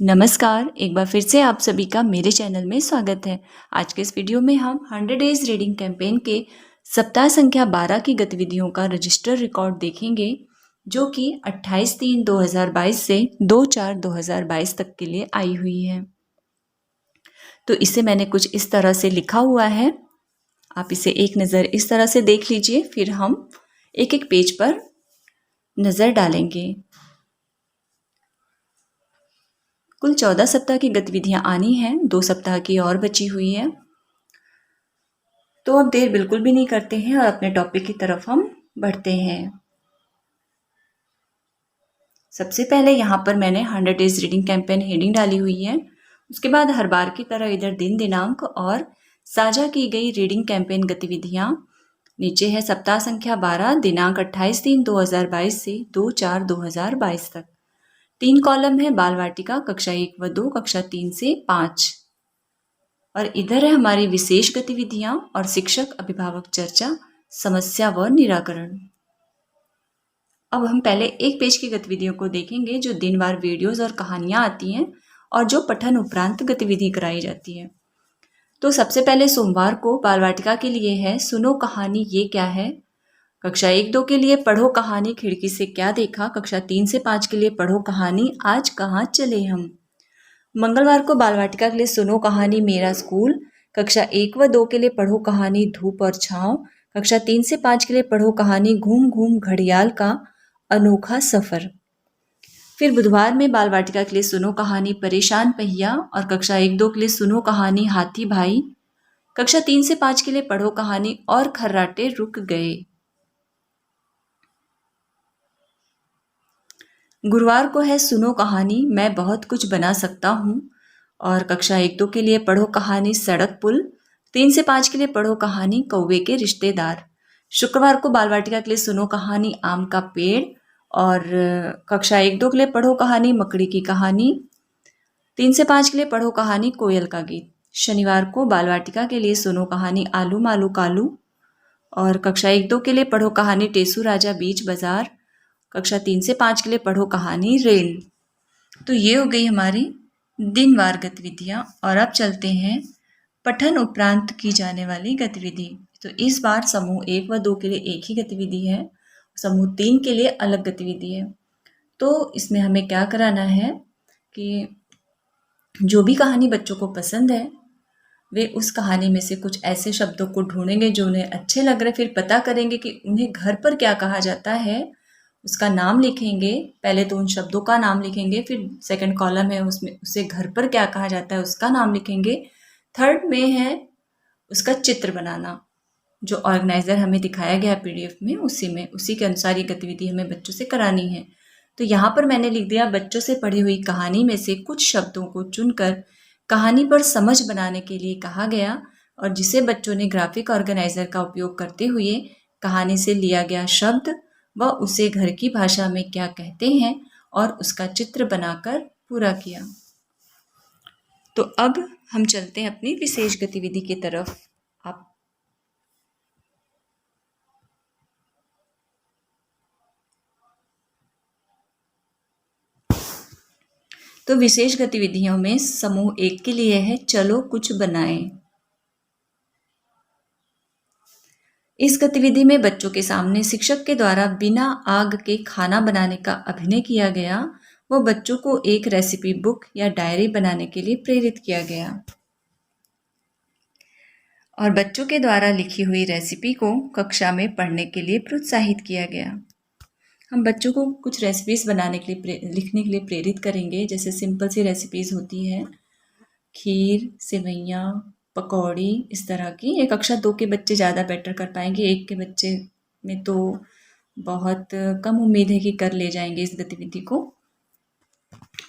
नमस्कार, एक बार फिर से आप सभी का मेरे चैनल में स्वागत है। आज के इस वीडियो में हम 100 डेज रीडिंग कैंपेन के सप्ताह संख्या 12 की गतिविधियों का रजिस्टर रिकॉर्ड देखेंगे, जो कि 28/3/2022 से 2/4/2022 तक के लिए आई हुई है। तो इसे मैंने कुछ इस तरह से लिखा हुआ है। आप इसे एक नज़र इस तरह से देख लीजिए, फिर हम एक एक पेज पर नज़र डालेंगे। कुल 14 सप्ताह की गतिविधियां आनी हैं, 2 सप्ताह की और बची हुई है। तो अब देर बिल्कुल भी नहीं करते हैं और अपने टॉपिक की तरफ हम बढ़ते हैं। सबसे पहले यहाँ पर मैंने 100 डेज रीडिंग कैंपेन हेडिंग डाली हुई है। उसके बाद हर बार की तरह इधर दिन दिनांक और साझा की गई रीडिंग कैंपेन गतिविधियां। नीचे है सप्ताह संख्या 12, दिनांक 28/3/2022 से 2/4/2022 तक। 3 कॉलम है बाल वाटिका कक्षा 1 व 2, कक्षा 3 से 5। और इधर है हमारी विशेष गतिविधियां और शिक्षक अभिभावक चर्चा, समस्या व निराकरण। अब हम पहले एक पेज की गतिविधियों को देखेंगे, जो दिनवार वीडियोस और कहानियां आती हैं और जो पठन उपरांत गतिविधि कराई जाती है। तो सबसे पहले सोमवार को बाल वाटिका के लिए है सुनो कहानी ये क्या है। कक्षा 1-2 के लिए पढ़ो कहानी खिड़की से क्या देखा। कक्षा 3 से 5 के लिए पढ़ो कहानी आज कहाँ चले हम। मंगलवार को बाल वाटिका के लिए सुनो कहानी मेरा स्कूल। कक्षा 1 व 2 के लिए पढ़ो कहानी धूप और छाँव। कक्षा 3 से 5 के लिए पढ़ो कहानी घूम घूम घड़ियाल का अनोखा सफर। फिर बुधवार में बाल वाटिका के लिए सुनो कहानी परेशान पहिया और कक्षा 1-2 के लिए सुनो कहानी हाथी भाई। कक्षा 3 से 5 के लिए पढ़ो कहानी और खर्राटे रुक गए। गुरुवार को है सुनो कहानी मैं बहुत कुछ बना सकता हूँ और कक्षा 1-2 के लिए पढ़ो कहानी सड़क पुल। 3 से 5 के लिए पढ़ो कहानी कौवे के रिश्तेदार। शुक्रवार को बाल वाटिका के लिए सुनो कहानी आम का पेड़ और कक्षा 1-2 के लिए पढ़ो कहानी मकड़ी की कहानी। 3 से 5 के लिए पढ़ो कहानी कोयल का गीत। शनिवार को बाल वाटिका के लिए सुनो कहानी आलू मालू कालू और कक्षा 1-2 के लिए पढ़ो कहानी टेसू राजा बीच बाजार। कक्षा 3 से 5 के लिए पढ़ो कहानी रेल। तो ये हो गई हमारी दिनवार गतिविधियाँ। और अब चलते हैं पठन उपरांत की जाने वाली गतिविधि। तो इस बार समूह 1 व 2 के लिए एक ही गतिविधि है, समूह 3 के लिए अलग गतिविधि है। तो इसमें हमें क्या कराना है कि जो भी कहानी बच्चों को पसंद है, वे उस कहानी में से कुछ ऐसे शब्दों को ढूंढेंगे जो उन्हें अच्छे लग रहे, फिर पता करेंगे कि उन्हें घर पर क्या कहा जाता है, उसका नाम लिखेंगे। पहले तो उन शब्दों का नाम लिखेंगे, फिर सेकंड कॉलम है उसमें उसे घर पर क्या कहा जाता है उसका नाम लिखेंगे। थर्ड में है उसका चित्र बनाना, जो ऑर्गेनाइजर हमें दिखाया गया पीडीएफ में, उसी के अनुसार ये गतिविधि हमें बच्चों से करानी है। तो यहाँ पर मैंने लिख दिया बच्चों से पढ़ी हुई कहानी में से कुछ शब्दों को चुनकर कहानी पर समझ बनाने के लिए कहा गया, और जिसे बच्चों ने ग्राफिक ऑर्गेनाइजर का उपयोग करते हुए कहानी से लिया गया शब्द व उसे घर की भाषा में क्या कहते हैं और उसका चित्र बनाकर पूरा किया। तो अब हम चलते हैं अपनी विशेष गतिविधि की तरफ। आप तो विशेष गतिविधियों में समूह 1 के लिए है चलो कुछ बनाएं। इस गतिविधि में बच्चों के सामने शिक्षक के द्वारा बिना आग के खाना बनाने का अभिनय किया गया व बच्चों को एक रेसिपी बुक या डायरी बनाने के लिए प्रेरित किया गया और बच्चों के द्वारा लिखी हुई रेसिपी को कक्षा में पढ़ने के लिए प्रोत्साहित किया गया। हम बच्चों को कुछ रेसिपीज़ बनाने के लिए लिखने के लिए प्रेरित करेंगे। जैसे सिंपल सी रेसिपीज़ होती है, खीर, सेवइयाँ, पकौड़ी, इस तरह की। ये कक्षा 2 के बच्चे ज़्यादा बेटर कर पाएंगे, 1 के बच्चे में तो बहुत कम उम्मीद है कि कर ले जाएंगे। इस गतिविधि को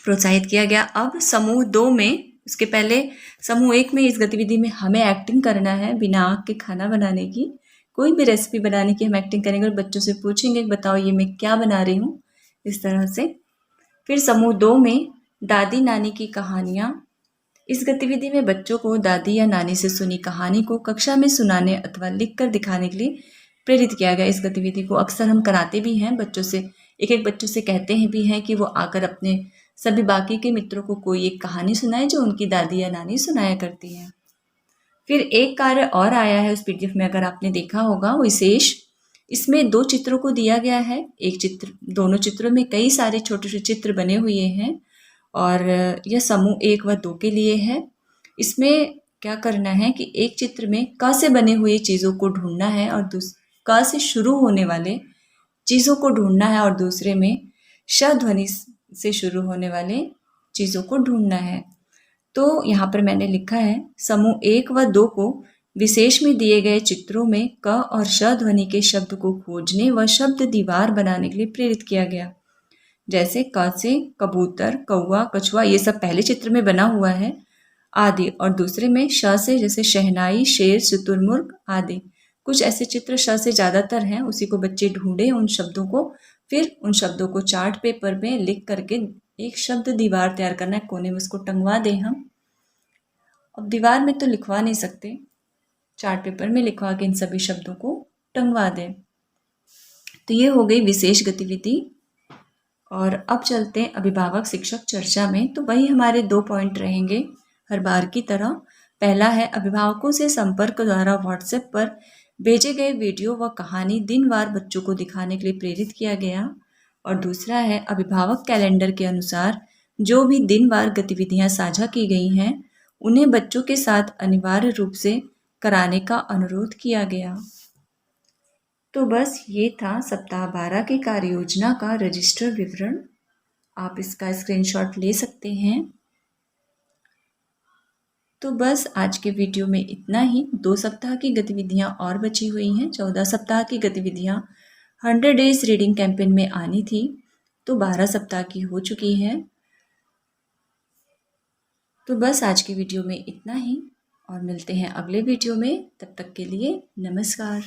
प्रोत्साहित किया गया। अब समूह 2 में, उसके पहले समूह 1 में इस गतिविधि में हमें एक्टिंग करना है बिना आग के खाना बनाने की। कोई भी रेसिपी बनाने की हम एक्टिंग करेंगे और बच्चों से पूछेंगे बताओ ये मैं क्या बना रही हूँ, इस तरह से। फिर समूह 2 में दादी नानी की कहानियाँ। इस गतिविधि में बच्चों को दादी या नानी से सुनी कहानी को कक्षा में सुनाने अथवा लिख कर दिखाने के लिए प्रेरित किया गया। इस गतिविधि को अक्सर हम कराते भी हैं बच्चों से, एक एक बच्चों से कहते हैं भी हैं कि वो आकर अपने सभी बाकी के मित्रों को कोई एक कहानी सुनाए जो उनकी दादी या नानी सुनाया करती हैं। फिर एक कार्य और आया है उस पीडीएफ में, अगर आपने देखा होगा, विशेष। इसमें 2 चित्रों को दिया गया है। एक चित्र, दोनों चित्रों में कई सारे छोटे-छोटे चित्र बने हुए हैं और यह समूह 1 व 2 के लिए है। इसमें क्या करना है कि एक चित्र में क से बने हुए चीज़ों को ढूँढना है और क से शुरू होने वाले चीज़ों को ढूँढना है और दूसरे में श ध्वनि से शुरू होने वाले चीज़ों को ढूँढना है। तो यहाँ पर मैंने लिखा है, समूह 1 व 2 को विशेष में दिए गए चित्रों में क और श ध्वनि के शब्द को खोजने व शब्द दीवार बनाने के लिए प्रेरित किया गया। जैसे क से कबूतर, कौवा, कछुआ, ये सब पहले चित्र में बना हुआ है आदि, और दूसरे में श से जैसे शहनाई, शेर, शुतुरमुर्ग आदि। कुछ ऐसे चित्र श से ज़्यादातर हैं, उसी को बच्चे ढूंढे उन शब्दों को, फिर उन शब्दों को चार्ट पेपर में लिख करके एक शब्द दीवार तैयार करना है, कोने में उसको टंगवा दें हम। अब दीवार में तो लिखवा नहीं सकते, चार्ट पेपर में लिखवा के इन सभी शब्दों को टंगवा दें। तो ये हो गई विशेष गतिविधि। और अब चलते हैं अभिभावक शिक्षक चर्चा में। तो वही हमारे 2 पॉइंट रहेंगे हर बार की तरह। पहला है, अभिभावकों से संपर्क द्वारा व्हाट्सएप पर भेजे गए वीडियो व कहानी दिनवार बच्चों को दिखाने के लिए प्रेरित किया गया। और दूसरा है, अभिभावक कैलेंडर के अनुसार जो भी दिनवार गतिविधियां साझा की गई हैं उन्हें बच्चों के साथ अनिवार्य रूप से कराने का अनुरोध किया गया। तो बस ये था सप्ताह 12 की कार्य योजना का रजिस्टर विवरण। आप इसका स्क्रीनशॉट ले सकते हैं। तो बस आज के वीडियो में इतना ही। 2 सप्ताह की गतिविधियां और बची हुई हैं। 14 सप्ताह की गतिविधियां 100 डेज रीडिंग कैंपेन में आनी थी, तो 12 सप्ताह की हो चुकी है। तो बस आज की वीडियो में इतना ही और मिलते हैं अगले वीडियो में। तब तक के लिए नमस्कार।